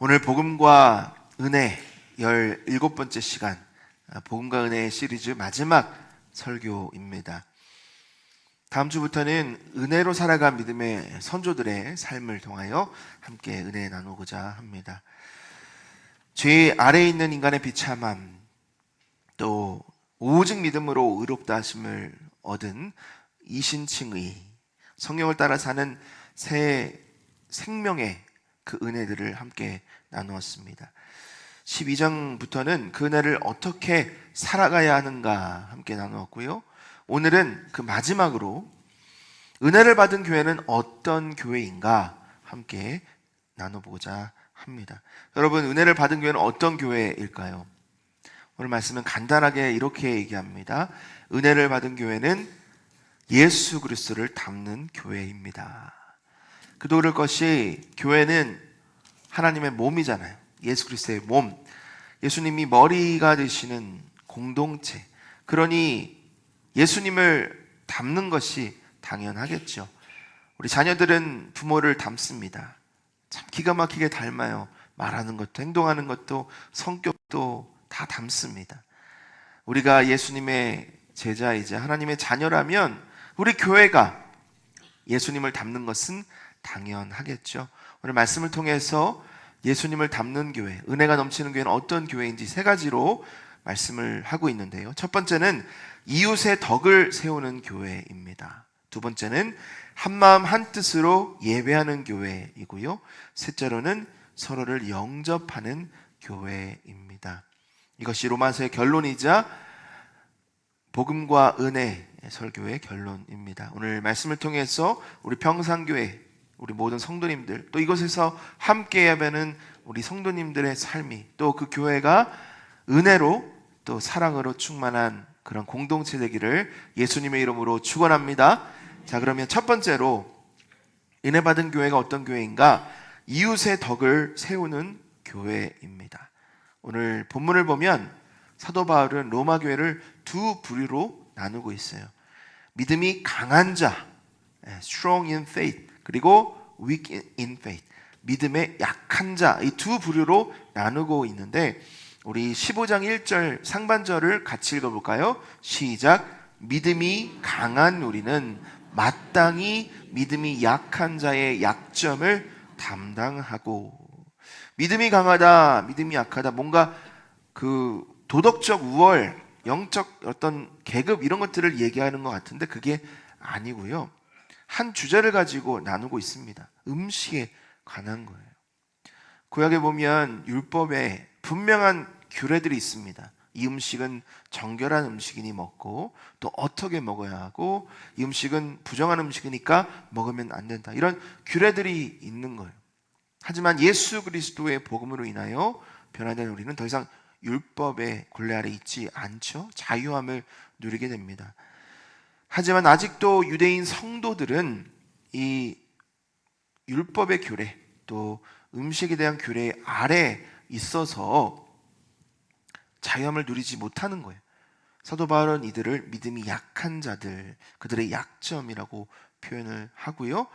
오늘 복음과 은혜 17번째 시간, 복음과 은혜의 시리즈 마지막 설교입니다. 다음 주부터는 은혜로 살아간 믿음의 선조들의 삶을 통하여 함께 은혜 나누고자 합니다. 죄 아래에 있는 인간의 비참함, 또 오직 믿음으로 의롭다 하심을 얻은 이신칭의, 성령을 따라 사는 새 생명의 그 은혜들을 함께 나누었습니다. 12장부터는 그 은혜를 어떻게 살아가야 하는가 함께 나누었고요. 오늘은 그 마지막으로 은혜를 받은 교회는 어떤 교회인가 함께 나눠보고자 합니다. 여러분, 은혜를 받은 교회는 어떤 교회일까요? 오늘 말씀은 간단하게 이렇게 얘기합니다. 은혜를 받은 교회는 예수 그리스도를 닮는 교회입니다. 그도 그럴 것이 교회는 하나님의 몸이잖아요. 예수 그리스도의 몸, 예수님이 머리가 되시는 공동체. 그러니 예수님을 닮는 것이 당연하겠죠. 우리 자녀들은 부모를 닮습니다. 참 기가 막히게 닮아요. 말하는 것도 행동하는 것도 성격도 다 닮습니다. 우리가 예수님의 제자이자 하나님의 자녀라면 우리 교회가 예수님을 닮는 것은 당연하겠죠. 오늘 말씀을 통해서 예수님을 닮는 교회, 은혜가 넘치는 교회는 어떤 교회인지 세 가지로 말씀을 하고 있는데요. 첫 번째는 이웃의 덕을 세우는 교회입니다. 두 번째는 한마음 한뜻으로 예배하는 교회이고요. 셋째로는 서로를 영접하는 교회입니다. 이것이 로마서의 결론이자 복음과 은혜 설교의 결론입니다. 오늘 말씀을 통해서 우리 평산교회, 우리 모든 성도님들, 또 이곳에서 함께 예배하는 우리 성도님들의 삶이, 또 그 교회가 은혜로 또 사랑으로 충만한 그런 공동체 되기를 예수님의 이름으로 축원합니다. 자, 그러면 첫 번째로 은혜 받은 교회가 어떤 교회인가? 이웃의 덕을 세우는 교회입니다. 오늘 본문을 보면 사도 바울은 로마 교회를 두 부류로 나누고 있어요. 믿음이 강한 자, strong in faith, 그리고 weak in faith, 믿음의 약한 자, 이 두 부류로 나누고 있는데 우리 15장 1절 상반절을 같이 읽어볼까요? 시작. 믿음이 강한 우리는 마땅히 믿음이 약한 자의 약점을 담당하고. 믿음이 강하다, 믿음이 약하다, 뭔가 그 도덕적 우월, 영적 어떤 계급 이런 것들을 얘기하는 것 같은데 그게 아니고요. 한 주제를 가지고 나누고 있습니다. 음식에 관한 거예요. 구약에 보면 율법에 분명한 규례들이 있습니다. 이 음식은 정결한 음식이니 먹고, 또 어떻게 먹어야 하고, 이 음식은 부정한 음식이니까 먹으면 안 된다, 이런 규례들이 있는 거예요. 하지만 예수 그리스도의 복음으로 인하여 변화된 우리는 더 이상 율법의 굴레 아래 있지 않죠. 자유함을 누리게 됩니다. 하지만 아직도 유대인 성도들은 이 율법의 규례, 또 음식에 대한 규례 아래 있어서 자유함을 누리지 못하는 거예요. 사도 바울은 이들을 믿음이 약한 자들, 그들의 약점이라고 표현을 하고요.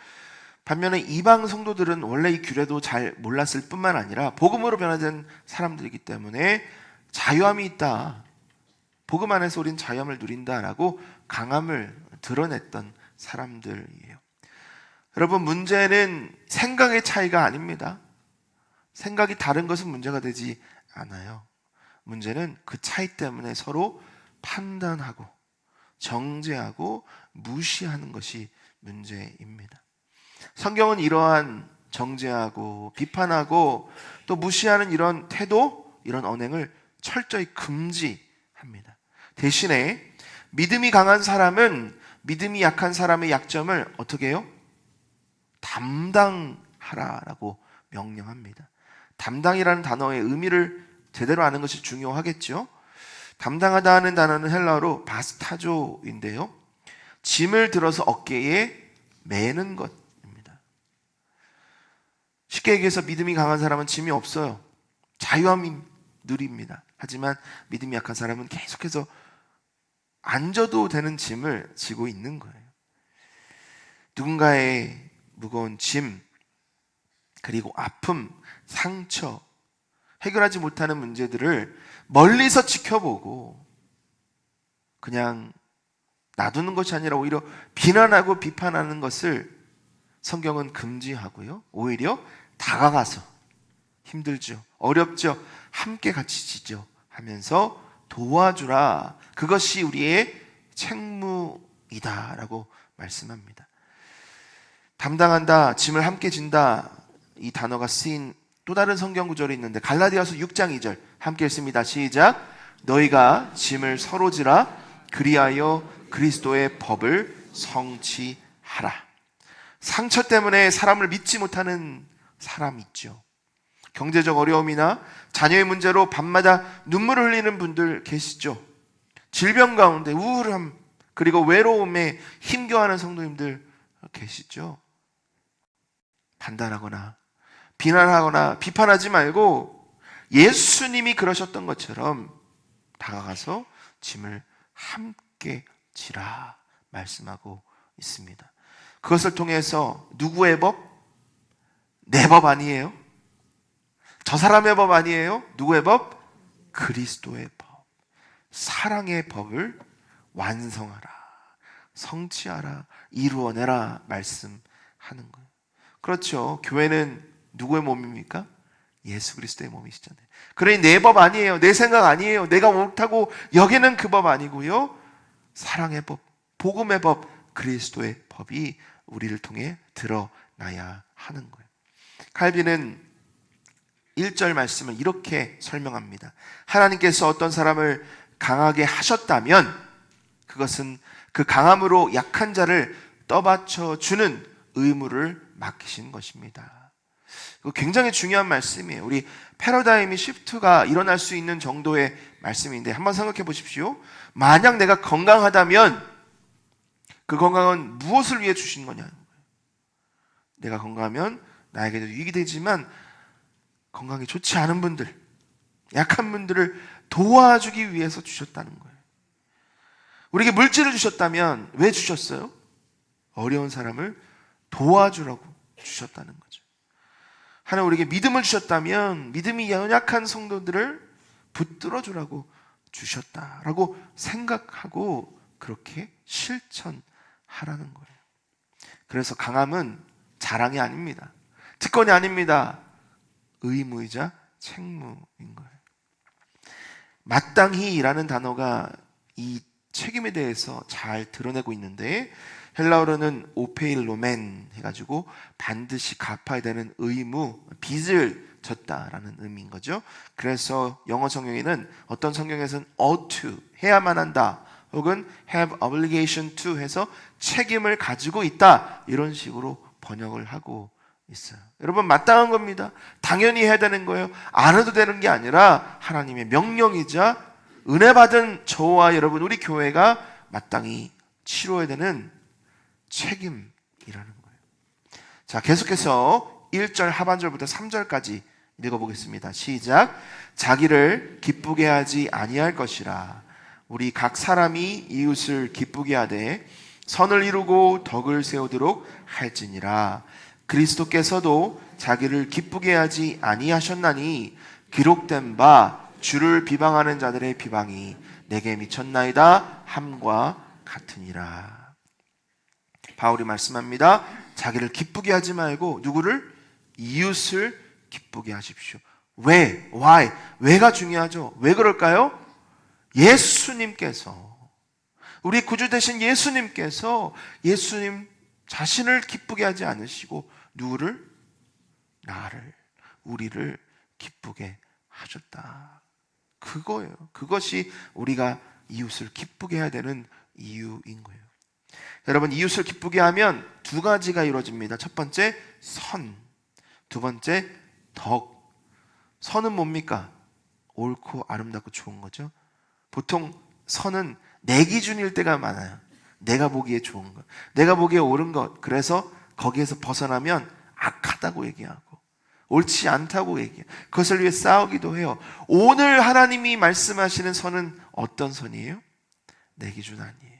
반면에 이방 성도들은 원래 이 규례도 잘 몰랐을 뿐만 아니라 복음으로 변화된 사람들이기 때문에 자유함이 있다, 복음 안에서 우린 자유함을 누린다라고 강함을 드러냈던 사람들이에요. 여러분, 문제는 생각의 차이가 아닙니다. 생각이 다른 것은 문제가 되지 않아요. 문제는 그 차이 때문에 서로 판단하고 정죄하고 무시하는 것이 문제입니다. 성경은 이러한 정죄하고 비판하고 또 무시하는 이런 태도, 이런 언행을 철저히 금지합니다. 대신에 믿음이 강한 사람은 믿음이 약한 사람의 약점을 어떻게 해요? 담당하라라고 명령합니다. 담당이라는 단어의 의미를 제대로 아는 것이 중요하겠죠. 담당하다 하는 단어는 헬라어로 바스타조인데요, 짐을 들어서 어깨에 매는 것입니다. 쉽게 얘기해서 믿음이 강한 사람은 짐이 없어요. 자유함이 누립니다. 하지만 믿음이 약한 사람은 계속해서 앉아도 되는 짐을 지고 있는 거예요. 누군가의 무거운 짐, 그리고 아픔, 상처, 해결하지 못하는 문제들을 멀리서 지켜보고 그냥 놔두는 것이 아니라 오히려 비난하고 비판하는 것을 성경은 금지하고요. 오히려 다가가서 힘들죠. 어렵죠. 함께 같이 지죠. 하면서 도와주라. 그것이 우리의 책무이다라고 말씀합니다. 담당한다, 짐을 함께 진다, 이 단어가 쓰인 또 다른 성경 구절이 있는데 갈라디아서 6장 2절 함께 읽습니다. 시작. 너희가 짐을 서로 지라 그리하여 그리스도의 법을 성취하라. 상처 때문에 사람을 믿지 못하는 사람 있죠. 경제적 어려움이나 자녀의 문제로 밤마다 눈물을 흘리는 분들 계시죠. 질병 가운데 우울함 그리고 외로움에 힘겨워하는 성도님들 계시죠. 판단하거나 비난하거나 비판하지 말고 예수님이 그러셨던 것처럼 다가가서 짐을 함께 지라 말씀하고 있습니다. 그것을 통해서 누구의 법? 내 법 아니에요. 저 사람의 법 아니에요. 누구의 법? 그리스도의 법. 사랑의 법을 완성하라, 성취하라, 이루어내라 말씀하는 거예요. 그렇죠. 교회는 누구의 몸입니까? 예수 그리스도의 몸이시잖아요. 그러니 내 법 아니에요. 내 생각 아니에요. 내가 옳다고 여기는 그 법 아니고요. 사랑의 법, 복음의 법, 그리스도의 법이 우리를 통해 드러나야 하는 거예요. 칼빈은 1절 말씀을 이렇게 설명합니다. 하나님께서 어떤 사람을 강하게 하셨다면 그것은 그 강함으로 약한 자를 떠받쳐 주는 의무를 맡기신 것입니다. 굉장히 중요한 말씀이에요. 우리 패러다임이 시프트가 일어날 수 있는 정도의 말씀인데 한번 생각해 보십시오. 만약 내가 건강하다면 그 건강은 무엇을 위해 주신 거냐는 거예요. 내가 건강하면 나에게도 유익이 되지만 건강이 좋지 않은 분들, 약한 분들을 도와주기 위해서 주셨다는 거예요. 우리에게 물질을 주셨다면 왜 주셨어요? 어려운 사람을 도와주라고 주셨다는 거죠. 하나님 우리에게 믿음을 주셨다면 믿음이 연약한 성도들을 붙들어 주라고 주셨다라고 생각하고 그렇게 실천하라는 거예요. 그래서 강함은 자랑이 아닙니다. 특권이 아닙니다. 의무이자 책무인 거예요. 마땅히라는 단어가 이 책임에 대해서 잘 드러내고 있는데 헬라어로는 오페일로멘 해가지고 반드시 갚아야 되는 의무, 빚을 졌다라는 의미인 거죠. 그래서 영어 성경에는 어떤 성경에서는 ought to, 해야만 한다 혹은 have obligation to 해서 책임을 가지고 있다 이런 식으로 번역을 하고 있어요. 여러분 마땅한 겁니다. 당연히 해야 되는 거예요. 안 해도 되는 게 아니라 하나님의 명령이자 은혜 받은 저와 여러분 우리 교회가 마땅히 치러야 되는 책임이라는 거예요. 자, 계속해서 1절 하반절부터 3절까지 읽어보겠습니다. 시작. 자기를 기쁘게 하지 아니할 것이라. 우리 각 사람이 이웃을 기쁘게 하되 선을 이루고 덕을 세우도록 할지니라. 그리스도께서도 자기를 기쁘게 하지 아니하셨나니 기록된 바 주를 비방하는 자들의 비방이 내게 미쳤나이다 함과 같으니라. 바울이 말씀합니다. 자기를 기쁘게 하지 말고 누구를? 이웃을 기쁘게 하십시오. 왜? Why? 왜가 중요하죠. 왜 그럴까요? 예수님께서 우리 구주 되신 예수님께서 예수님 자신을 기쁘게 하지 않으시고 누구를? 나를, 우리를 기쁘게 하셨다. 그거예요. 그것이 우리가 이웃을 기쁘게 해야 되는 이유인 거예요. 여러분 이웃을 기쁘게 하면 두 가지가 이루어집니다. 첫 번째 선, 두 번째 덕. 선은 뭡니까? 옳고 아름답고 좋은 거죠. 보통 선은 내 기준일 때가 많아요. 내가 보기에 좋은 것, 내가 보기에 옳은 것. 그래서 거기에서 벗어나면 악하다고 얘기하고 옳지 않다고 얘기해요. 그것을 위해 싸우기도 해요. 오늘 하나님이 말씀하시는 선은 어떤 선이에요? 내 기준 아니에요.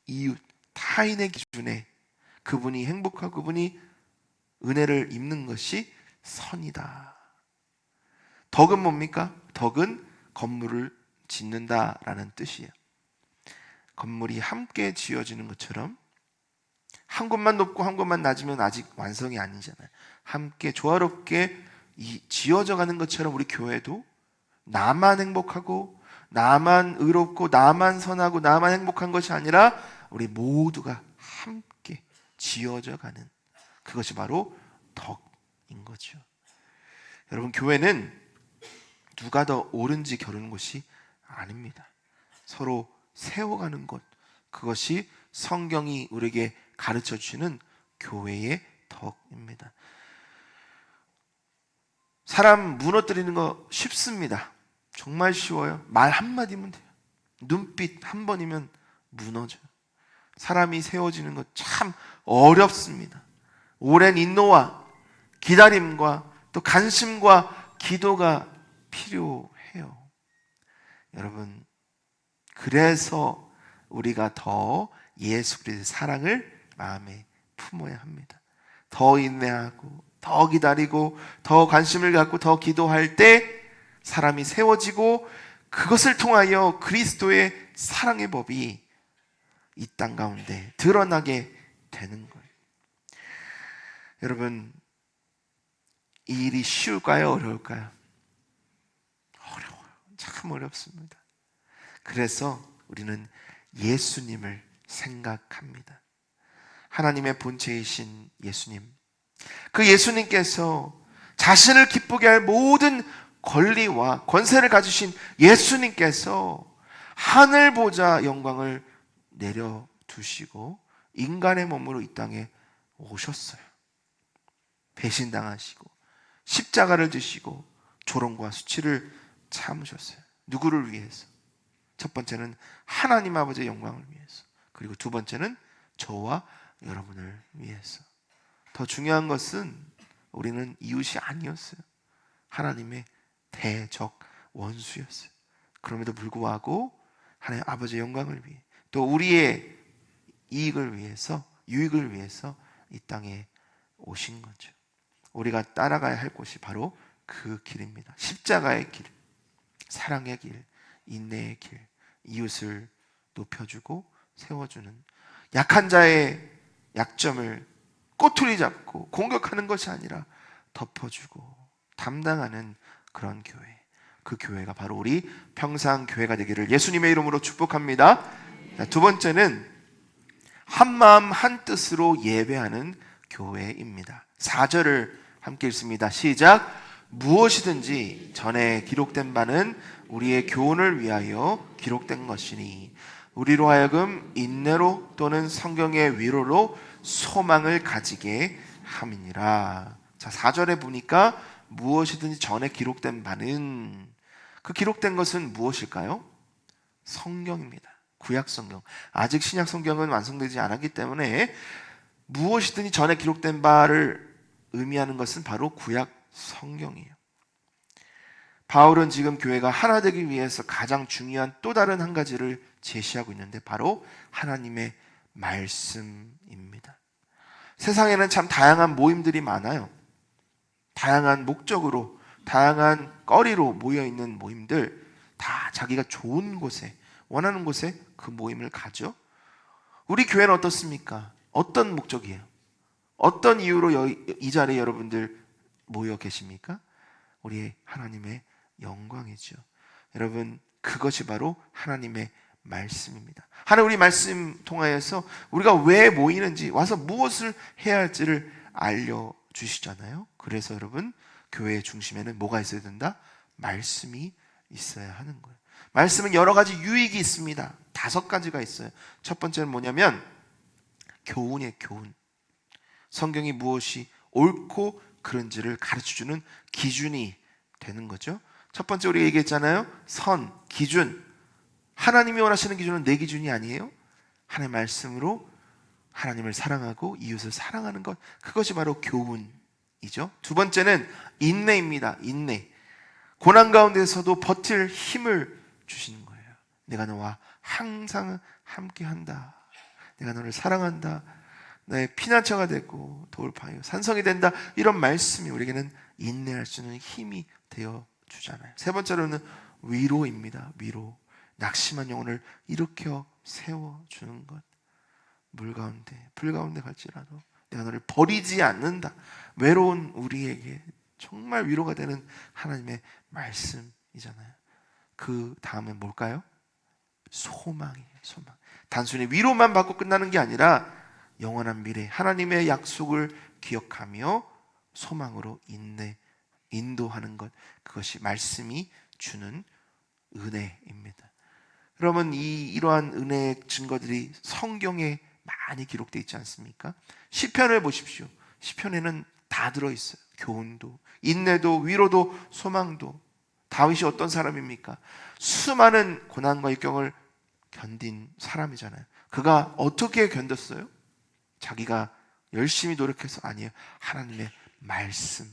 이웃, 타인의 기준에 그분이 행복하고 그분이 은혜를 입는 것이 선이다. 덕은 뭡니까? 덕은 건물을 짓는다라는 뜻이에요. 건물이 함께 지어지는 것처럼 한 곳만 높고 한 곳만 낮으면 아직 완성이 아니잖아요. 함께 조화롭게 지어져 가는 것처럼 우리 교회도 나만 행복하고 나만 의롭고 나만 선하고 나만 행복한 것이 아니라 우리 모두가 함께 지어져 가는, 그것이 바로 덕인 거죠. 여러분, 교회는 누가 더 옳은지 겨루는 것이 아닙니다. 서로 세워가는 것, 그것이 성경이 우리에게 가르쳐 주시는 교회의 덕입니다. 사람 무너뜨리는 거 쉽습니다. 정말 쉬워요. 말 한마디면 돼요. 눈빛 한 번이면 무너져요. 사람이 세워지는 것 참 어렵습니다. 오랜 인노와 기다림과 또 간심과 기도가 필요해요. 여러분, 그래서 우리가 더 예수 그리스도의 사랑을 마음에 품어야 합니다. 더 인내하고 더 기다리고 더 관심을 갖고 더 기도할 때 사람이 세워지고 그것을 통하여 그리스도의 사랑의 법이 이 땅 가운데 드러나게 되는 거예요. 여러분, 이 일이 쉬울까요? 어려울까요? 어려워요. 참 어렵습니다. 그래서 우리는 예수님을 생각합니다. 하나님의 본체이신 예수님, 그 예수님께서 자신을 기쁘게 할 모든 권리와 권세를 가지신 예수님께서 하늘 보좌 영광을 내려두시고 인간의 몸으로 이 땅에 오셨어요. 배신당하시고 십자가를 지시고 조롱과 수치를 참으셨어요. 누구를 위해서? 첫 번째는 하나님 아버지의 영광을 위해서, 그리고 두 번째는 저와 여러분을 위해서. 더 중요한 것은 우리는 이웃이 아니었어요. 하나님의 대적 원수였어요. 그럼에도 불구하고 하나님 아버지의 영광을 위해, 또 우리의 이익을 위해서, 유익을 위해서 이 땅에 오신 거죠. 우리가 따라가야 할 곳이 바로 그 길입니다. 십자가의 길, 사랑의 길, 인내의 길, 이웃을 높여주고 세워주는, 약한 자의 약점을 꼬투리 잡고 공격하는 것이 아니라 덮어주고 담당하는 그런 교회, 그 교회가 바로 우리 평상교회가 되기를 예수님의 이름으로 축복합니다. 두 번째는 한마음 한뜻으로 예배하는 교회입니다. 4절을 함께 읽습니다. 시작. 무엇이든지 전에 기록된 바는 우리의 교훈을 위하여 기록된 것이니 우리로 하여금 인내로 또는 성경의 위로로 소망을 가지게 함이니라. 자, 4절에 보니까 무엇이든지 전에 기록된 바는, 그 기록된 것은 무엇일까요? 성경입니다. 구약 성경. 아직 신약 성경은 완성되지 않았기 때문에 무엇이든지 전에 기록된 바를 의미하는 것은 바로 구약 성경이에요. 바울은 지금 교회가 하나 되기 위해서 가장 중요한 또 다른 한 가지를 제시하고 있는데 바로 하나님의 말씀입니다. 세상에는 참 다양한 모임들이 많아요. 다양한 목적으로, 다양한 거리로 모여있는 모임들, 다 자기가 좋은 곳에, 원하는 곳에 그 모임을 가죠. 우리 교회는 어떻습니까? 어떤 목적이에요? 어떤 이유로 이 자리에 여러분들 모여 계십니까? 우리 하나님의 영광이죠. 여러분, 그것이 바로 하나님의 말씀입니다. 하나님 우리 말씀 통하여서 우리가 왜 모이는지, 와서 무엇을 해야 할지를 알려주시잖아요. 그래서 여러분, 교회의 중심에는 뭐가 있어야 된다? 말씀이 있어야 하는 거예요. 말씀은 여러 가지 유익이 있습니다. 5가지가 있어요. 첫 번째는 뭐냐면 교훈이에요. 교훈. 성경이 무엇이 옳고 그른지를 가르쳐주는 기준이 되는 거죠. 첫 번째 우리가 얘기했잖아요. 선, 기준. 하나님이 원하시는 기준은 내 기준이 아니에요. 하나님의 말씀으로 하나님을 사랑하고 이웃을 사랑하는 것, 그것이 바로 교훈이죠. 두 번째는 인내입니다. 인내. 고난 가운데서도 버틸 힘을 주시는 거예요. 내가 너와 항상 함께한다. 내가 너를 사랑한다. 나의 피난처가 되고 돌파요 산성이 된다. 이런 말씀이 우리에게는 인내할 수 있는 힘이 되어 주잖아요. 세 번째로는 위로입니다. 위로. 낙심한 영혼을 일으켜 세워주는 것. 물 가운데 불 가운데 갈지라도 내가 너를 버리지 않는다. 외로운 우리에게 정말 위로가 되는 하나님의 말씀이잖아요. 그 다음에 뭘까요? 소망이에요. 소망. 단순히 위로만 받고 끝나는 게 아니라 영원한 미래 하나님의 약속을 기억하며 소망으로 인도하는 것. 그것이 말씀이 주는 은혜입니다. 그러면 이러한 은혜의 증거들이 성경에 많이 기록되어 있지 않습니까? 시편을 보십시오. 시편에는 다 들어있어요. 교훈도, 인내도, 위로도, 소망도. 다윗이 어떤 사람입니까? 수많은 고난과 역경을 견딘 사람이잖아요. 그가 어떻게 견뎠어요? 자기가 열심히 노력해서 아니에요. 하나님의 말씀,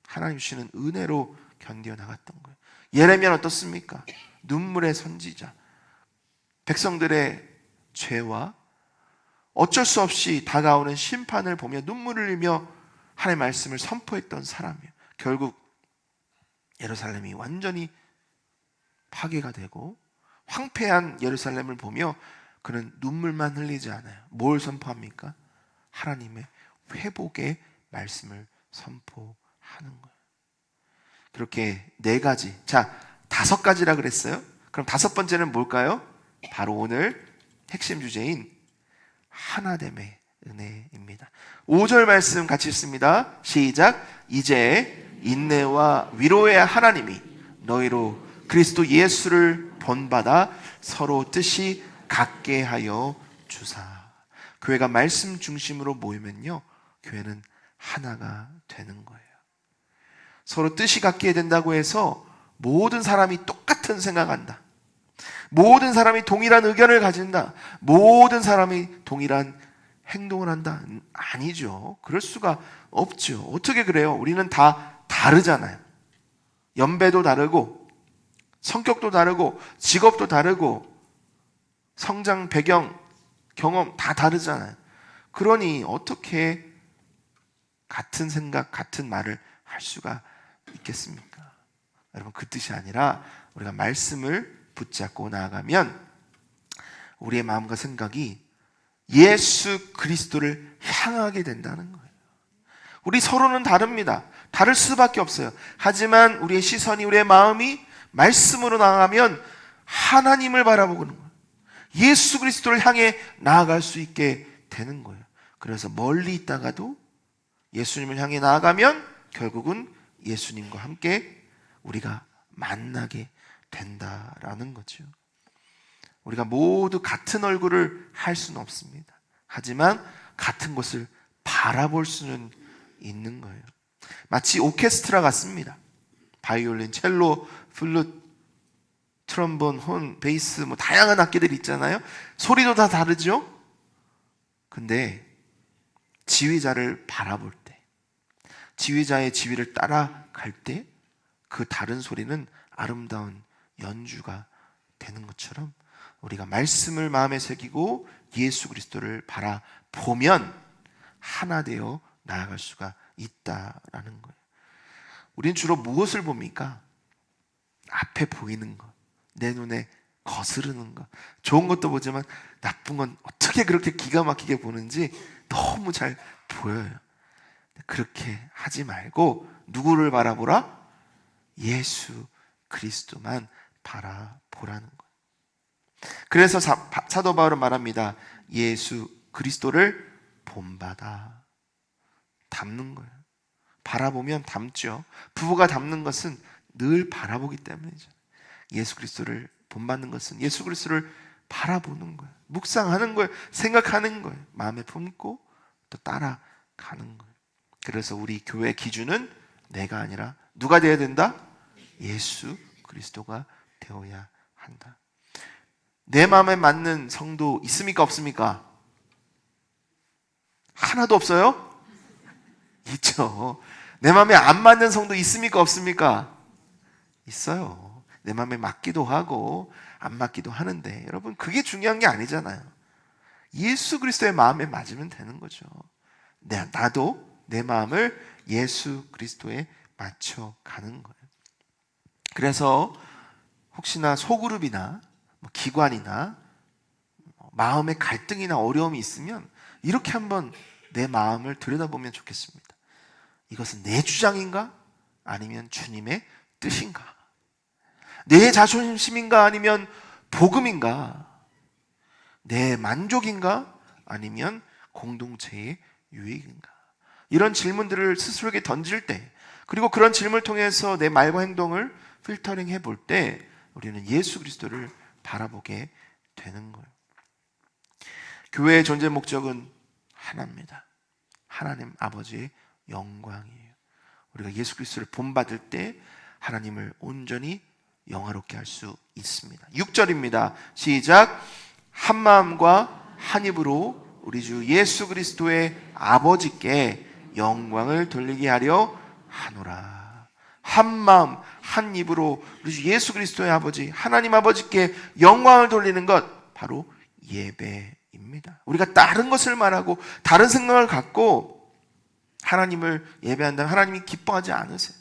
하나님 주시는 은혜로 견뎌 나갔던 거예요. 예레미야는 어떻습니까? 눈물의 선지자, 백성들의 죄와 어쩔 수 없이 다가오는 심판을 보며 눈물을 흘리며 하나님의 말씀을 선포했던 사람이에요. 결국 예루살렘이 완전히 파괴가 되고 황폐한 예루살렘을 보며 그는 눈물만 흘리지 않아요. 뭘 선포합니까? 하나님의 회복의 말씀을 선포하는 거예요. 그렇게 네 가지, 자, 5가지라 그랬어요. 그럼 5번째는 뭘까요? 바로 오늘 핵심 주제인 하나됨의 은혜입니다. 5절 말씀 같이 읽습니다. 시작. 이제 인내와 위로의 하나님이 너희로 그리스도 예수를 본받아 서로 뜻이 같게 하여 주사. 교회가 말씀 중심으로 모이면요, 교회는 하나가 되는 거예요. 서로 뜻이 같게 된다고 해서 모든 사람이 똑같은 생각한다, 모든 사람이 동일한 의견을 가진다, 모든 사람이 동일한 행동을 한다? 아니죠. 그럴 수가 없죠. 어떻게 그래요? 우리는 다 다르잖아요. 연배도 다르고 성격도 다르고 직업도 다르고 성장 배경, 경험 다 다르잖아요. 그러니 어떻게 같은 생각, 같은 말을 할 수가 있겠습니까? 여러분, 그 뜻이 아니라 우리가 말씀을 붙잡고 나아가면 우리의 마음과 생각이 예수 그리스도를 향하게 된다는 거예요. 우리 서로는 다릅니다. 다를 수밖에 없어요. 하지만 우리의 시선이, 우리의 마음이 말씀으로 나아가면 하나님을 바라보는 거예요. 예수 그리스도를 향해 나아갈 수 있게 되는 거예요. 그래서 멀리 있다가도 예수님을 향해 나아가면 결국은 예수님과 함께 우리가 만나게 된다라는 거죠. 우리가 모두 같은 얼굴을 할 수는 없습니다. 하지만 같은 곳을 바라볼 수는 있는 거예요. 마치 오케스트라 같습니다. 바이올린, 첼로, 플룻, 트럼본, 혼, 베이스, 다양한 악기들이 있잖아요. 소리도 다 다르죠? 근데 지휘자를 바라볼 때, 지휘자의 지휘를 따라갈 때 그 다른 소리는 아름다운 연주가 되는 것처럼 우리가 말씀을 마음에 새기고 예수 그리스도를 바라보면 하나 되어 나아갈 수가 있다라는 거예요. 우리는 주로 무엇을 봅니까? 앞에 보이는 것, 내 눈에 거스르는 것. 좋은 것도 보지만 나쁜 건 어떻게 그렇게 기가 막히게 보는지 너무 잘 보여요. 그렇게 하지 말고 누구를 바라보라? 예수 그리스도만 바라보라는 거예요. 그래서 사도 바울은 말합니다. 예수 그리스도를 본받아. 닮는 거예요. 바라보면 닮죠. 부부가 닮는 것은 늘 바라보기 때문이죠. 예수 그리스도를 본받는 것은 예수 그리스도를 바라보는 거예요. 묵상하는 거예요. 생각하는 거예요. 마음에 품고 또 따라가는 거예요. 그래서 우리 교회 기준은 내가 아니라 누가 되어야 된다? 예수 그리스도가 되어야 한다. 내 마음에 맞는 성도 있습니까? 없습니까? 하나도 없어요? 있죠. 내 마음에 안 맞는 성도 있습니까? 없습니까? 있어요. 내 마음에 맞기도 하고 안 맞기도 하는데 여러분, 그게 중요한 게 아니잖아요. 예수 그리스도의 마음에 맞으면 되는 거죠. 나도 내 마음을 예수 그리스도에 맞춰 가는 거예요. 그래서 혹시나 소그룹이나 기관이나 마음의 갈등이나 어려움이 있으면 이렇게 한번 내 마음을 들여다보면 좋겠습니다. 이것은 내 주장인가? 아니면 주님의 뜻인가? 내 자존심인가? 아니면 복음인가? 내 만족인가? 아니면 공동체의 유익인가? 이런 질문들을 스스로에게 던질 때, 그리고 그런 질문을 통해서 내 말과 행동을 필터링 해볼 때 우리는 예수 그리스도를 바라보게 되는 거예요. 교회의 존재 목적은 하나입니다. 하나님 아버지의 영광이에요. 우리가 예수 그리스도를 본받을 때 하나님을 온전히 영화롭게 할 수 있습니다. 6절입니다. 시작. 한 마음과 한 입으로 우리 주 예수 그리스도의 아버지께 영광을 돌리게 하려 하노라. 한 마음 한 입으로 우리 주 예수 그리스도의 아버지 하나님 아버지께 영광을 돌리는 것, 바로 예배입니다. 우리가 다른 것을 말하고 다른 생각을 갖고 하나님을 예배한다면 하나님이 기뻐하지 않으세요.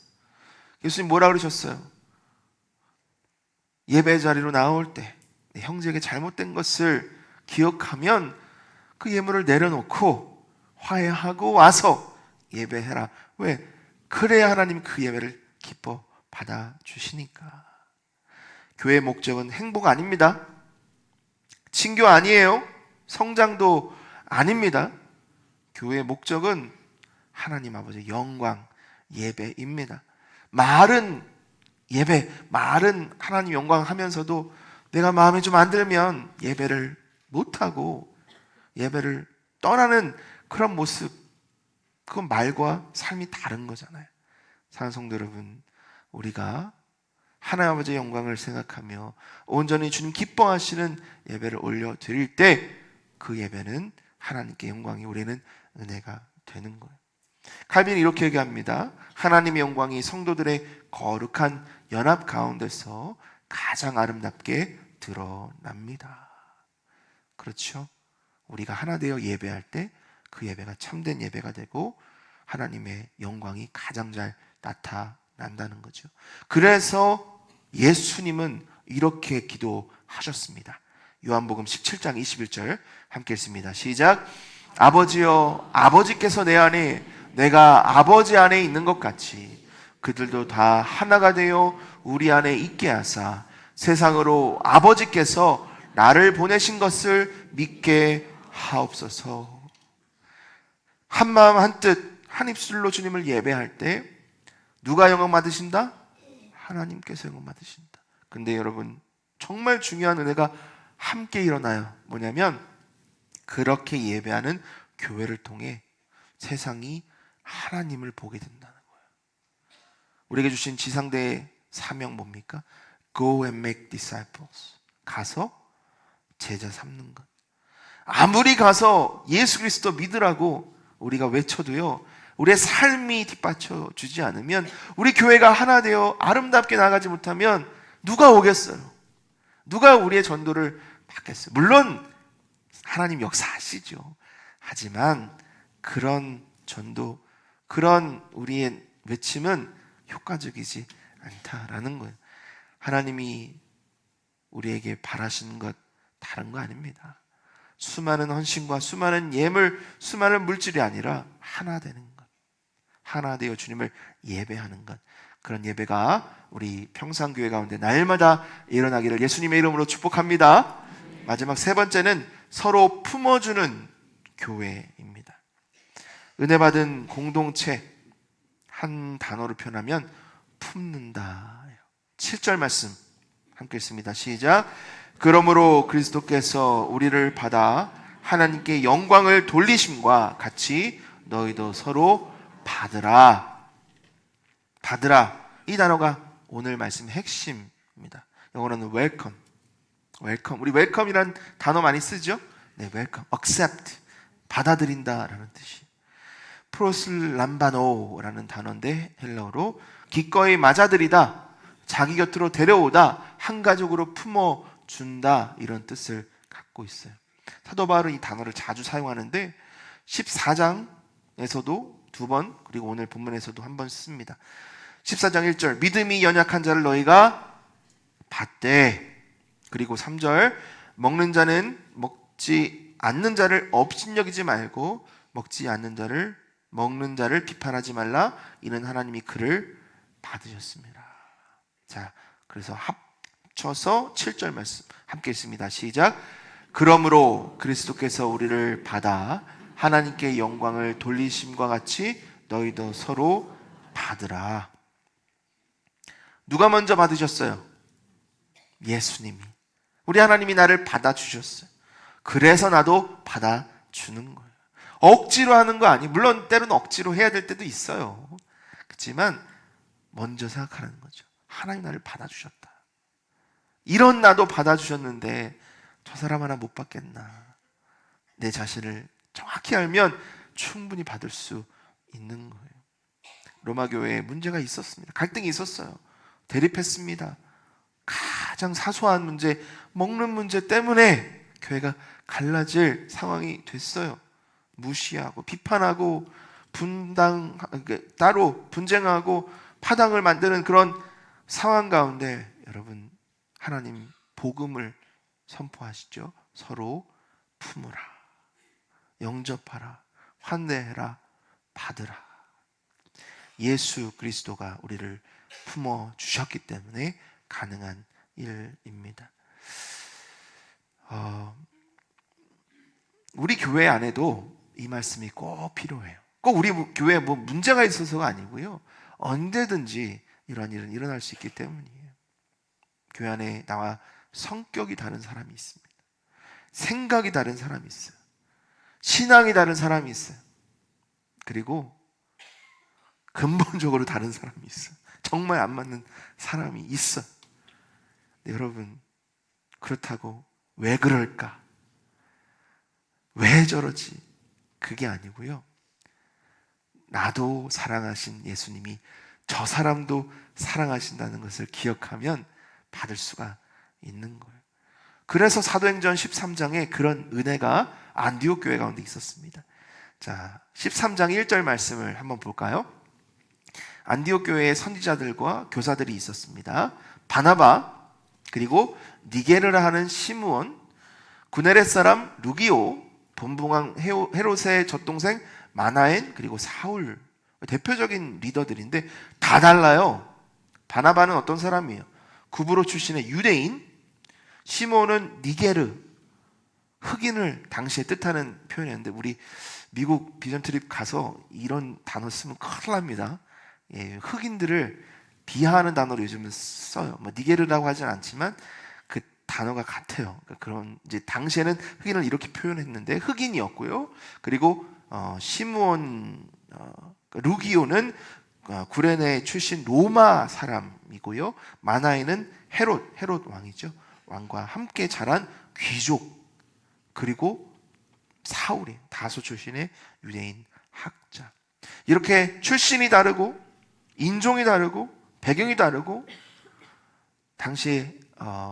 예수님 뭐라 그러셨어요? 예배 자리로 나올 때 내 형제에게 잘못된 것을 기억하면 그 예물을 내려놓고 화해하고 와서 예배해라. 왜? 그래야 하나님 그 예배를 기뻐 받아주시니까. 교회의 목적은 행복 아닙니다. 친교 아니에요. 성장도 아닙니다. 교회의 목적은 하나님 아버지의 영광, 예배입니다. 말은 예배, 말은 하나님 영광 하면서도 내가 마음에 좀 안 들면 예배를 못하고 예배를 떠나는 그런 모습, 그건 말과 삶이 다른 거잖아요. 사랑하는 성도 여러분, 우리가 하나님 아버지의 영광을 생각하며 온전히 주님 기뻐하시는 예배를 올려드릴 때 그 예배는 하나님께 영광이, 우리는 은혜가 되는 거예요. 칼빈이 이렇게 얘기합니다. 하나님의 영광이 성도들의 거룩한 연합 가운데서 가장 아름답게 드러납니다. 그렇죠? 우리가 하나 되어 예배할 때 그 예배가 참된 예배가 되고 하나님의 영광이 가장 잘 나타난다는 거죠. 그래서 예수님은 이렇게 기도하셨습니다. 요한복음 17장 21절 함께 읽습니다. 시작. 아버지여, 아버지께서 내 안에, 내가 아버지 안에 있는 것 같이 그들도 다 하나가 되어 우리 안에 있게 하사 세상으로 아버지께서 나를 보내신 것을 믿게 하옵소서. 한 마음 한 뜻 한 입술로 주님을 예배할 때 누가 영광 받으신다? 하나님께서 영광 받으신다. 근데 여러분, 정말 중요한 은혜가 함께 일어나요. 뭐냐면 그렇게 예배하는 교회를 통해 세상이 하나님을 보게 된다는 거예요. 우리에게 주신 지상대의 사명 뭡니까? Go and make disciples. 가서 제자 삼는 것. 아무리 가서 예수 그리스도 믿으라고 우리가 외쳐도요, 우리의 삶이 뒷받쳐 주지 않으면, 우리 교회가 하나 되어 아름답게 나가지 못하면 누가 오겠어요? 누가 우리의 전도를 받겠어요? 물론 하나님 역사하시죠. 하지만 그런 전도, 그런 우리의 외침은 효과적이지 않다라는 거예요. 하나님이 우리에게 바라시는 것 다른 거 아닙니다. 수많은 헌신과 수많은 예물, 수많은 물질이 아니라 하나 되는 것, 하나 되어 주님을 예배하는 것, 그런 예배가 우리 평산교회 가운데 날마다 일어나기를 예수님의 이름으로 축복합니다. 마지막 세 번째는 서로 품어주는 교회입니다. 은혜 받은 공동체, 한 단어로 표현하면 품는다. 7절 말씀 함께 읽습니다. 시작. 그러므로 그리스도께서 우리를 받아 하나님께 영광을 돌리심과 같이 너희도 서로 받으라. 받으라. 이 단어가 오늘 말씀의 핵심입니다. 영어로는 welcome. welcome. 우리 welcome이란 단어 많이 쓰죠? 네, welcome. accept. 받아들인다라는 뜻이. 프로슬람바노라는 단어인데 헬라어로 기꺼이 맞아들이다, 자기 곁으로 데려오다, 한 가족으로 품어준다, 이런 뜻을 갖고 있어요. 사도 바울은 이 단어를 자주 사용하는데 14장에서도 두 번, 그리고 오늘 본문에서도 한 번 씁니다. 14장 1절, 믿음이 연약한 자를 너희가 받되, 그리고 3절, 먹는 자는 먹지 않는 자를 업신여기지 말고 먹는 자를 비판하지 말라. 이는 하나님이 그를 받으셨습니다. 자, 그래서 합쳐서 7절 말씀 함께 읽습니다. 시작. 그러므로 그리스도께서 우리를 받아 하나님께 영광을 돌리심과 같이 너희도 서로 받으라. 누가 먼저 받으셨어요? 예수님이. 우리 하나님이 나를 받아주셨어요. 그래서 나도 받아주는 거예요. 억지로 하는 거 아니에요. 물론 때로는 억지로 해야 될 때도 있어요. 그렇지만 먼저 생각하는 거죠. 하나님 나를 받아주셨다. 이런 나도 받아주셨는데 저 사람 하나 못 받겠나. 내 자신을 정확히 알면 충분히 받을 수 있는 거예요. 로마 교회에 문제가 있었습니다. 갈등이 있었어요. 대립했습니다. 가장 사소한 문제, 먹는 문제 때문에 교회가 갈라질 상황이 됐어요. 무시하고 비판하고 따로 분쟁하고 파당을 만드는 그런 상황 가운데 여러분, 하나님 복음을 선포하시죠. 서로 품으라, 영접하라, 환대해라, 받으라. 예수 그리스도가 우리를 품어 주셨기 때문에 가능한 일입니다. 우리 교회 안에도 이 말씀이 꼭 필요해요. 꼭 우리 교회에 뭐 문제가 있어서가 아니고요, 언제든지 이런 일은 일어날 수 있기 때문이에요. 교회 안에 나와 성격이 다른 사람이 있습니다. 생각이 다른 사람이 있어요. 신앙이 다른 사람이 있어요. 그리고 근본적으로 다른 사람이 있어요. 정말 안 맞는 사람이 있어요. 여러분, 그렇다고 왜 그럴까? 왜 저러지? 그게 아니고요, 나도 사랑하신 예수님이 저 사람도 사랑하신다는 것을 기억하면 받을 수가 있는 거예요. 그래서 사도행전 13장에 그런 은혜가 안디옥 교회 가운데 있었습니다. 자, 13장 1절 말씀을 한번 볼까요? 안디옥 교회에 선지자들과 교사들이 있었습니다. 바나바, 그리고 니게르라 하는 시므온, 구네렛 사람 루기오, 본붕왕 헤롯의 젖동생 마나엔, 그리고 사울, 대표적인 리더들인데 다 달라요. 바나바는 어떤 사람이에요? 구브로 출신의 유대인, 시므온은 니게르, 흑인을 당시에 뜻하는 표현이었는데 우리 미국 비전 트립 가서 이런 단어 쓰면 큰일 납니다. 예, 흑인들을 비하하는 단어로 요즘은 써요. 뭐 니게르라고 하진 않지만 그 단어가 같아요. 그러니까 그런 이제 당시에는 흑인을 이렇게 표현했는데 흑인이었고요. 그리고 시므온 루기오는 구레네 출신 로마 사람이고요. 마나에는 헤롯 왕이죠. 왕과 함께 자란 귀족, 그리고 사울이 다소 출신의 유대인 학자. 이렇게 출신이 다르고 인종이 다르고 배경이 다르고 당시에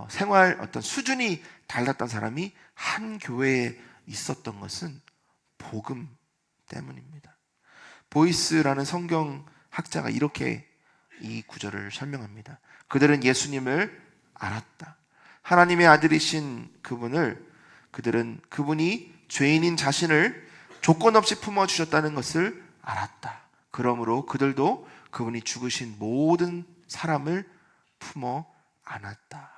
생활 어떤 수준이 달랐던 사람이 한 교회에 있었던 것은 복음 때문입니다. 보이스라는 성경 학자가 이렇게 이 구절을 설명합니다. 그들은 예수님을 알았다. 하나님의 아들이신 그분이 죄인인 자신을 조건 없이 품어주셨다는 것을 알았다. 그러므로 그들도 그분이 죽으신 모든 사람을 품어 안았다.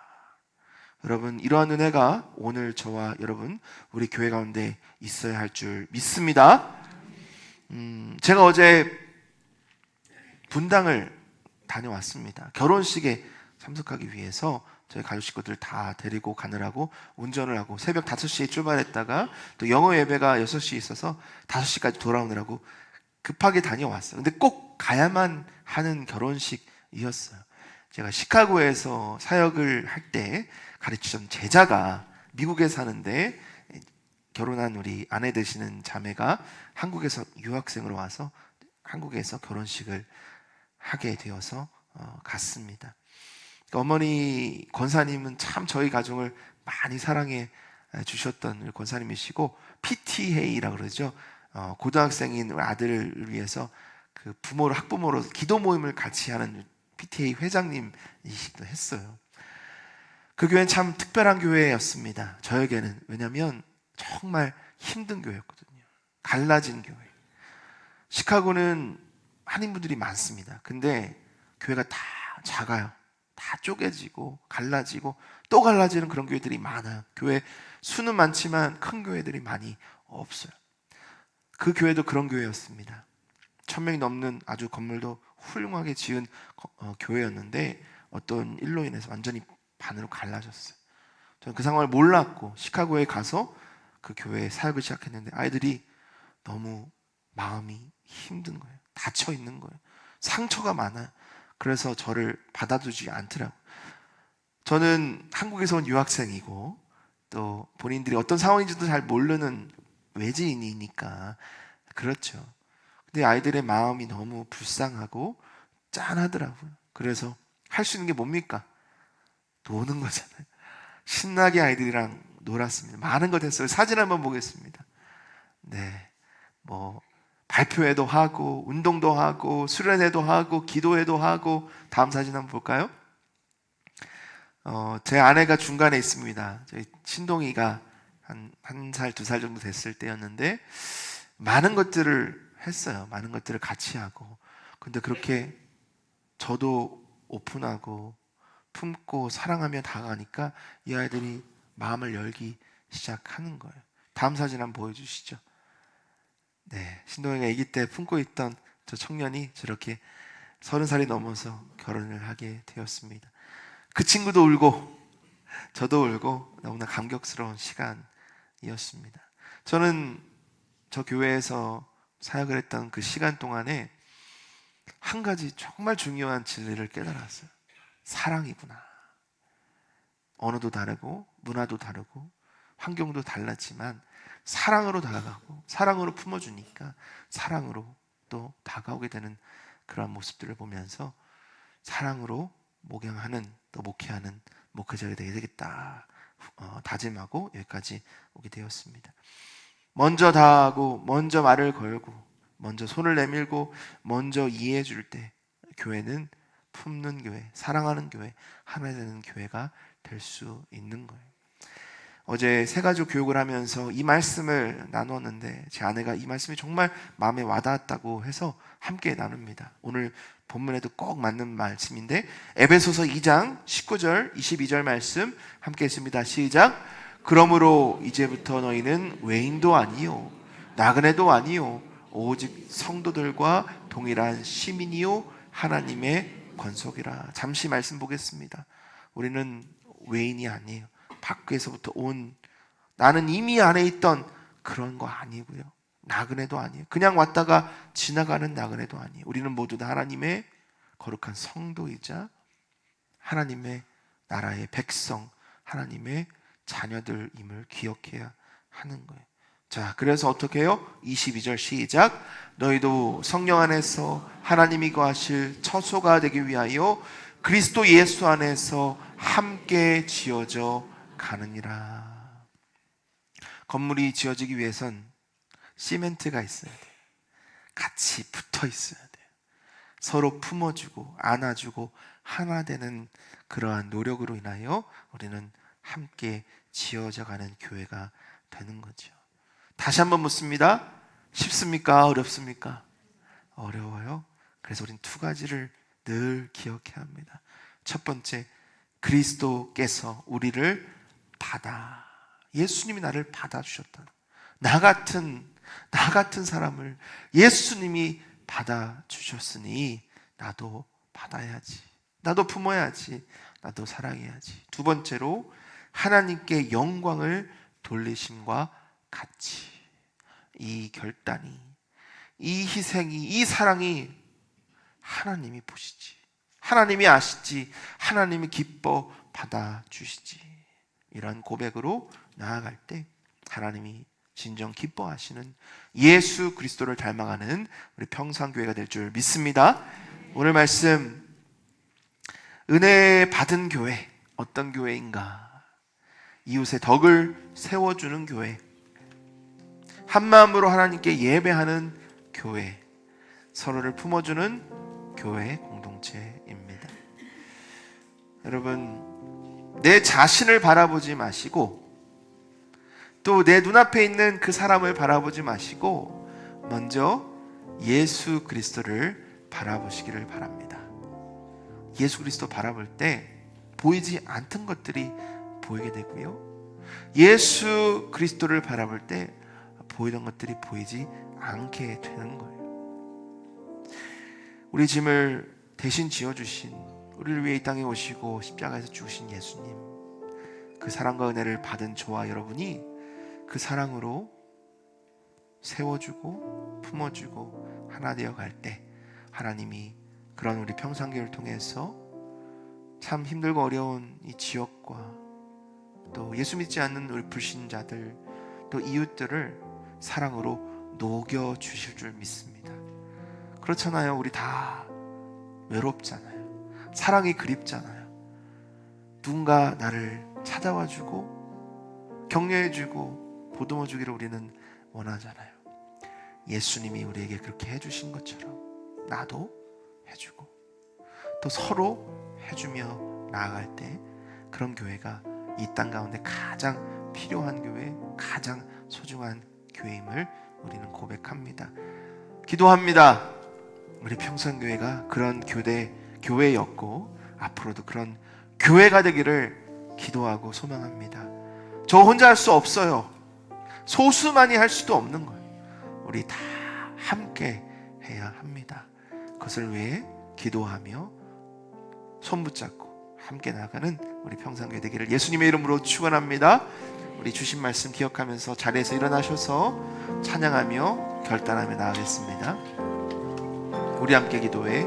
여러분, 이러한 은혜가 오늘 저와 여러분, 우리 교회 가운데 있어야 할 줄 믿습니다. 제가 어제 분당을 다녀왔습니다. 결혼식에 참석하기 위해서 저희 가족 식구들 다 데리고 가느라고 운전을 하고 새벽 5시에 출발했다가 또 영어 예배가 6시에 있어서 5시까지 돌아오느라고 급하게 다녀왔어요. 근데 꼭 가야만 하는 결혼식이었어요. 제가 시카고에서 사역을 할 때 가르치던 제자가 미국에 사는데 결혼한 우리 아내 되시는 자매가 한국에서 유학생으로 와서 한국에서 결혼식을 하게 되어서 갔습니다. 어머니 권사님은 참 저희 가정을 많이 사랑해 주셨던 권사님이시고, PTA라고 그러죠. 고등학생인 아들을 위해서 그 학부모로 기도 모임을 같이 하는 PTA 회장님이시기도 했어요. 그 교회는 참 특별한 교회였습니다. 저에게는. 왜냐하면 정말 힘든 교회였거든요. 갈라진 교회. 시카고는 한인분들이 많습니다. 근데 교회가 다 작아요. 다 쪼개지고 갈라지고 또 갈라지는 그런 교회들이 많아요. 교회 수는 많지만 큰 교회들이 많이 없어요. 그 교회도 그런 교회였습니다. 1000명이 넘는 아주 건물도 훌륭하게 지은 교회였는데 어떤 일로 인해서 완전히 반으로 갈라졌어요. 저는 그 상황을 몰랐고 시카고에 가서 그 교회에 사역을 시작했는데 아이들이 너무 마음이 힘든 거예요. 닫혀 있는 거예요. 상처가 많아요. 그래서 저를 받아주지 않더라고요. 저는 한국에서 온 유학생이고 또 본인들이 어떤 상황인지도 잘 모르는 외지인이니까 그렇죠. 근데 아이들의 마음이 너무 불쌍하고 짠하더라고요. 그래서 할 수 있는 게 뭡니까? 노는 거잖아요. 신나게 아이들이랑 놀았습니다. 많은 것 했어요. 사진 한번 보겠습니다. 네, 발표회도 하고 운동도 하고 수련회도 하고 기도회도 하고. 다음 사진 한번 볼까요? 제 아내가 중간에 있습니다. 저희 신동이가 한 살, 2살 정도 됐을 때였는데 많은 것들을 했어요. 많은 것들을 같이 하고. 근데 그렇게 저도 오픈하고 품고 사랑하며 다가가니까 이 아이들이 마음을 열기 시작하는 거예요. 다음 사진 한번 보여주시죠. 네, 신동이가 아기 때 품고 있던 저 청년이 저렇게 30살이 넘어서 결혼을 하게 되었습니다. 그 친구도 울고 저도 울고 너무나 감격스러운 시간이었습니다. 저는 저 교회에서 사역을 했던 그 시간 동안에 한 가지 정말 중요한 진리를 깨달았어요. 사랑이구나. 언어도 다르고 문화도 다르고 환경도 달랐지만 사랑으로 다가가고 사랑으로 품어주니까 사랑으로 또 다가오게 되는 그런 모습들을 보면서 사랑으로 목양하는 또 목회하는 목회자가 되게 되겠다 다짐하고 여기까지 오게 되었습니다. 먼저 다하고 먼저 말을 걸고 먼저 손을 내밀고 먼저 이해해 줄 때 교회는 품는 교회, 사랑하는 교회, 하나 되는 교회가 될 수 있는 거예요. 어제 새가족 교육을 하면서 이 말씀을 나누었는데 제 아내가 이 말씀이 정말 마음에 와닿았다고 해서 함께 나눕니다. 오늘 본문에도 꼭 맞는 말씀인데 에베소서 2장 19절 22절 말씀 함께 했습니다. 시작. 그러므로 이제부터 너희는 외인도 아니요 나그네도 아니요 오직 성도들과 동일한 시민이요 하나님의 권속이라. 잠시 말씀 보겠습니다. 우리는 외인이 아니에요. 밖에서부터 온, 나는 이미 안에 있던 그런 거 아니고요. 나그네도 아니에요. 그냥 왔다가 지나가는 나그네도 아니에요. 우리는 모두 다 하나님의 거룩한 성도이자 하나님의 나라의 백성, 하나님의 자녀들임을 기억해야 하는 거예요. 자, 그래서 어떻게 해요? 22절 시작. 너희도 성령 안에서 하나님이 거하실 처소가 되기 위하여 그리스도 예수 안에서 함께 지어져 가느니라. 건물이 지어지기 위해선 시멘트가 있어야 돼요. 같이 붙어 있어야 돼요. 서로 품어주고 안아주고 하나 되는 그러한 노력으로 인하여 우리는 함께 지어져 가는 교회가 되는 거죠. 다시 한번 묻습니다. 쉽습니까? 어렵습니까? 어려워요. 그래서 우리는 두 가지를 늘 기억해야 합니다. 첫 번째, 그리스도께서 우리를 예수님이 나를 받아주셨다. 나 같은 사람을 예수님이 받아주셨으니 나도 받아야지. 나도 품어야지. 나도 사랑해야지. 두 번째로, 하나님께 영광을 돌리심과 같이 이 결단이, 이 희생이, 이 사랑이 하나님이 보시지, 하나님이 아시지, 하나님이 기뻐 받아주시지. 이런 고백으로 나아갈 때 하나님이 진정 기뻐하시는 예수 그리스도를 닮아가는 우리 평산교회가 될 줄 믿습니다. 오늘 말씀, 은혜 받은 교회 어떤 교회인가? 이웃의 덕을 세워주는 교회, 한마음으로 하나님께 예배하는 교회, 서로를 품어주는 교회 공동체입니다. 여러분, 내 자신을 바라보지 마시고 또 내 눈앞에 있는 그 사람을 바라보지 마시고 먼저 예수 그리스도를 바라보시기를 바랍니다. 예수 그리스도 바라볼 때 보이지 않던 것들이 보이게 되고요, 예수 그리스도를 바라볼 때 보이던 것들이 보이지 않게 되는 거예요. 우리 짐을 대신 지어주신, 우리를 위해 이 땅에 오시고 십자가에서 죽으신 예수님, 그 사랑과 은혜를 받은 저와 여러분이 그 사랑으로 세워주고 품어주고 하나 되어갈 때 하나님이 그런 우리 평산교회를 통해서 참 힘들고 어려운 이 지역과 또 예수 믿지 않는 우리 불신자들 또 이웃들을 사랑으로 녹여주실 줄 믿습니다. 그렇잖아요. 우리 다 외롭잖아요. 사랑이 그립잖아요. 누군가 나를 찾아와주고 격려해주고 보듬어주기를 우리는 원하잖아요. 예수님이 우리에게 그렇게 해주신 것처럼 나도 해주고 또 서로 해주며 나아갈 때 그런 교회가 이 땅 가운데 가장 필요한 교회, 가장 소중한 교회임을 우리는 고백합니다. 기도합니다. 우리 평산교회가 그런 교회였고 앞으로도 그런 교회가 되기를 기도하고 소망합니다. 저 혼자 할 수 없어요. 소수만이 할 수도 없는 거예요. 우리 다 함께 해야 합니다. 그것을 위해 기도하며 손 붙잡고 함께 나가는 우리 평산교회 되기를 예수님의 이름으로 축원합니다. 우리 주신 말씀 기억하면서 자리에서 일어나셔서 찬양하며 결단하며 나가겠습니다. 우리 함께 기도해.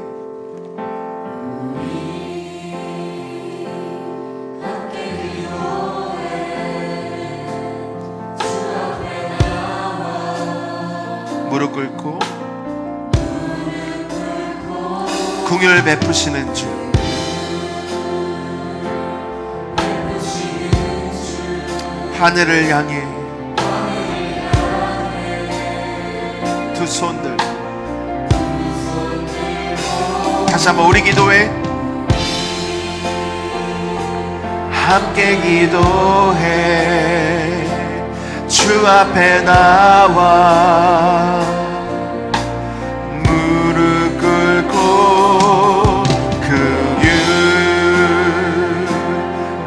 무릎 꿇고 긍휼 베푸시는 주, 하늘을 향해 두 손들 다시 한번 우리 기도해. 함께 기도해. 주 앞에 나와 무릎 꿇고 긍휼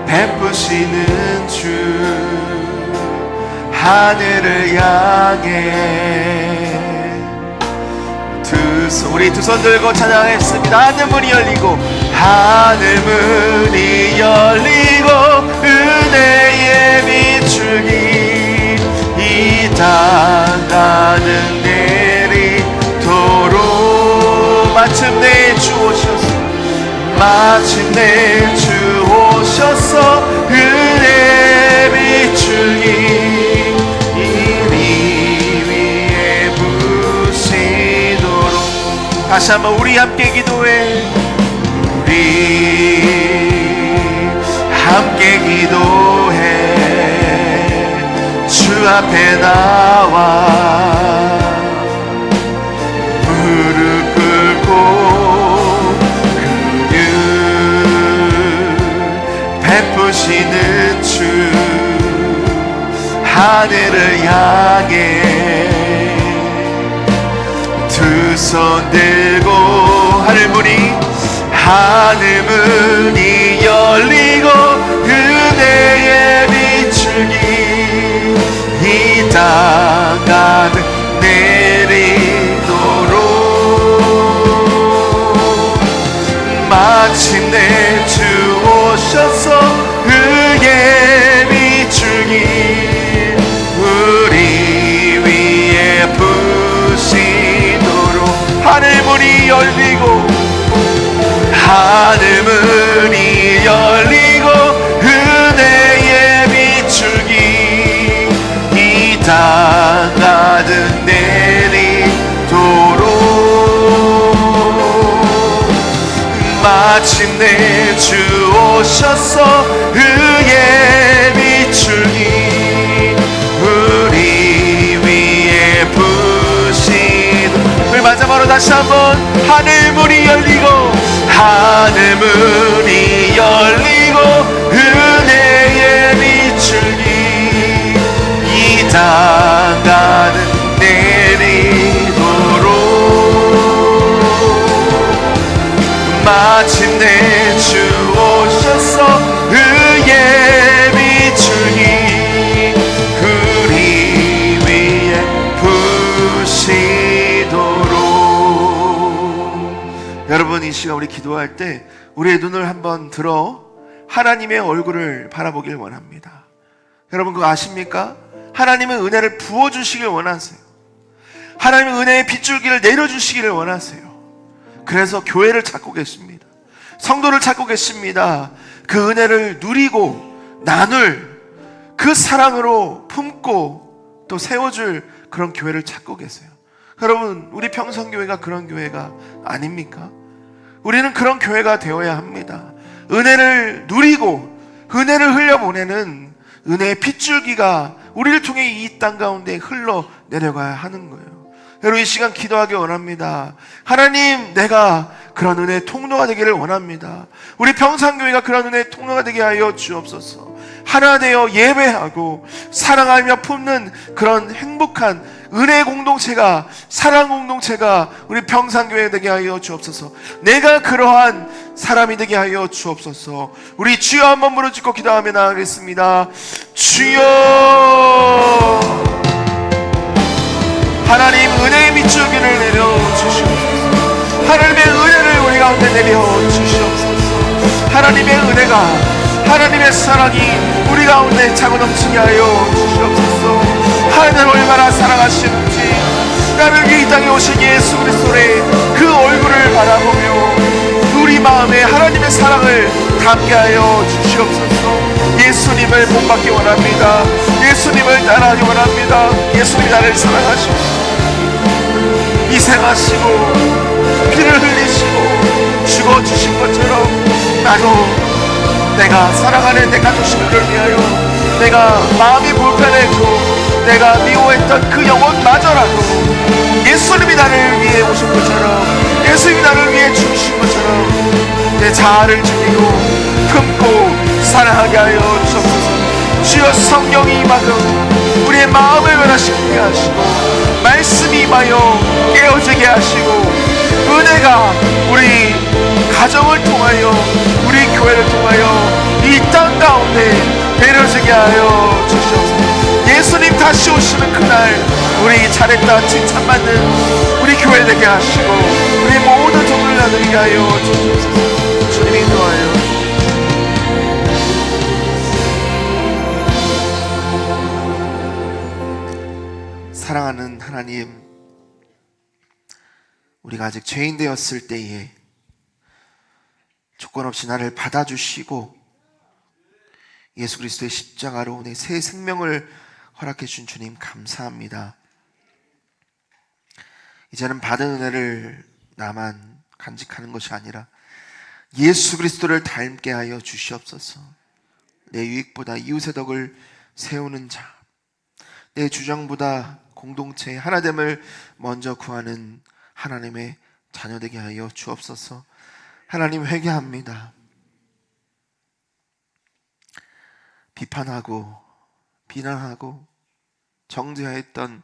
베푸시는 주, 하늘을 향해 우리 두 손 들고 찬양했습니다. 하늘 문이 열리고 하늘 문이 열리고 은혜의 비추기 이 땅 가득 내리도록 마침내 주 오셨소. 마침내 주 오셨어. 은혜 비추기 이리 위에 부시도록. 다시 한번 우리 함께 기도해. 우리 함께 기도해. 주 앞에 나와 무릎 꿇고 긍휼 베푸시는 주, 하늘을 향해 두 손 들고 하늘 문이 열리고 은혜의 비추기 이 땅 가득 내리도록 마침내 주 오셔서 은혜의 비추기 우리 위에 부시도록 하늘 문이 열리고 하늘 문이 열리고 은혜의 비추기 이 땅 가득 내리도록 마침내 주 오셔서 의의 비추기 다시 한번 하늘 문이 열리고 하늘 문이 열리고 은혜의 비출기 이 땅 가는 내리도록 마침내 주 오셔서 의의 비추니 우리 위에 부시도록. 여러분, 이 시간 우리 기도할 때 우리의 눈을 한번 들어 하나님의 얼굴을 바라보길 원합니다. 여러분, 그거 아십니까? 하나님은 은혜를 부어주시길 원하세요. 하나님은 은혜의 빗줄기를 내려주시기를 원하세요. 그래서 교회를 찾고 계십니다. 성도를 찾고 계십니다. 그 은혜를 누리고 나눌 그 사랑으로 품고 또 세워줄 그런 교회를 찾고 계세요. 여러분, 우리 평성교회가 그런 교회가 아닙니까? 우리는 그런 교회가 되어야 합니다. 은혜를 누리고 은혜를 흘려보내는 은혜의 빗줄기가 우리를 통해 이 땅 가운데 흘러내려가야 하는 거예요. 여러분, 이 시간 기도하기 원합니다. 하나님, 내가 그런 은혜의 통로가 되기를 원합니다. 우리 평산교회가 그런 은혜의 통로가 되게 하여 주옵소서. 하나 되어 예배하고 사랑하며 품는 그런 행복한 은혜의 공동체가, 사랑 공동체가 우리 평산교회 되게 하여 주옵소서. 내가 그러한 사람이 되게 하여 주옵소서. 우리 주여 한번 부르짖고 기도하며 나아가겠습니다. 주여, 하나님 은혜의 밑줄기를 내려주시옵소서. 하나님의 은혜를 우리 가운데 내려주시옵소서. 하나님의 은혜가, 하나님의 사랑이 우리 가운데 차고 넘치게 하여 주시옵소서. 하나님을 얼마나 사랑하시는지, 나를 위해 이 땅에 오신 예수 그리스도의 그 얼굴을 바라보며 우리 마음에 하나님의 사랑을 담게 하여 주시옵소서. 예수님을 본받기 원합니다. 예수님을 따라하기 원합니다. 예수님이 나를 사랑하시고 희생하시고 피를 흘리시고 죽어주신 것처럼 나도 내가 사랑하는 내 가족들을 위하여 내가 마음이 불편했고 내가 미워했던 그 영혼마저라도 예수님이 나를 위해 오신 것처럼, 예수님이 나를 위해 죽으신 것처럼 내 자아를 죽이고 품고 사랑하게 하여 주옵소서. 주여, 성령이 임하여 우리의 마음을 변화시키게 하시고 말씀이 임하여 깨어지게 하시고 은혜가 우리 가정을 통하여 우리 교회를 통하여 이 땅 가운데 내려지게 하여 주시옵소서. 예수님 다시 오시는 그날 우리 잘했다 칭찬받는 우리 교회 되게 하시고 우리 모든 종을 나누게 하여 주시옵소서. 주님 인도하여 사랑하는 하나님, 우리가 아직 죄인 되었을 때에 조건 없이 나를 받아주시고 예수 그리스도의 십자가로 내 새 생명을 허락해 준 주님 감사합니다. 이제는 받은 은혜를 나만 간직하는 것이 아니라 예수 그리스도를 닮게 하여 주시옵소서. 내 유익보다 이웃의 덕을 세우는 자, 내 주장보다 공동체의 하나됨을 먼저 구하는 하나님의 자녀되게 하여 주옵소서. 하나님, 회개합니다. 비판하고 비난하고 정죄하였던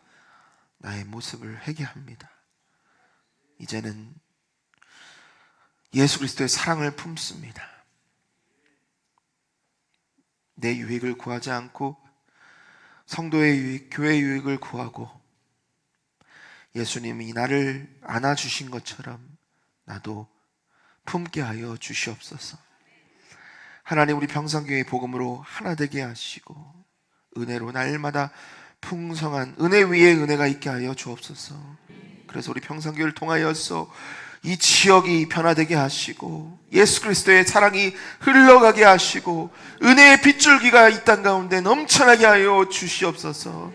나의 모습을 회개합니다. 이제는 예수 그리스도의 사랑을 품습니다. 내 유익을 구하지 않고 성도의 유익, 교회의 유익을 구하고 예수님이 나를 안아주신 것처럼 나도 품게 하여 주시옵소서. 하나님, 우리 평산교회 복음으로 하나 되게 하시고 은혜로 날마다 풍성한 은혜 위에 은혜가 있게 하여 주옵소서. 그래서 우리 평산교회를 통하여서 이 지역이 변화되게 하시고 예수 그리스도의 사랑이 흘러가게 하시고 은혜의 빗줄기가 이 땅 가운데 넘쳐나게 하여 주시옵소서.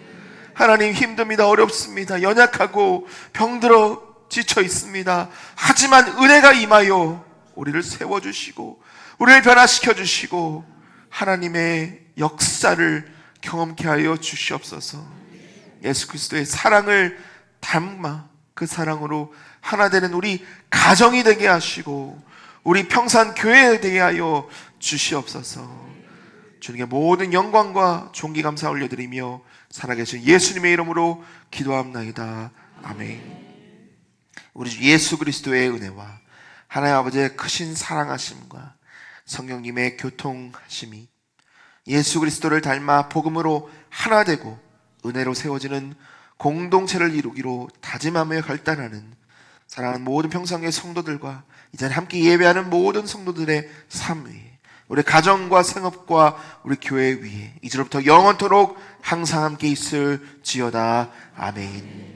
하나님, 힘듭니다. 어렵습니다. 연약하고 병들어 지쳐 있습니다. 하지만 은혜가 임하여 우리를 세워주시고 우리를 변화시켜 주시고 하나님의 역사를 경험케 하여 주시옵소서. 예수 그리스도의 사랑을 담아 그 사랑으로 하나 되는 우리 가정이 되게 하시고 우리 평산 교회 되게 하여 주시옵소서. 주님께 모든 영광과 존귀 감사 올려드리며 살아계신 예수님의 이름으로 기도합나이다. 아멘. 우리 주 예수 그리스도의 은혜와 하나님 아버지의 크신 사랑하심과 성령님의 교통하심이 예수 그리스도를 닮아 복음으로 하나 되고 은혜로 세워지는 공동체를 이루기로 다짐하며 결단하는 사랑하는 모든 평성의 성도들과 이 자리에 함께 예배하는 모든 성도들의 삶 위에, 우리 가정과 생업과 우리 교회 위에 이제로부터 영원토록 항상 함께 있을지어다. 아멘.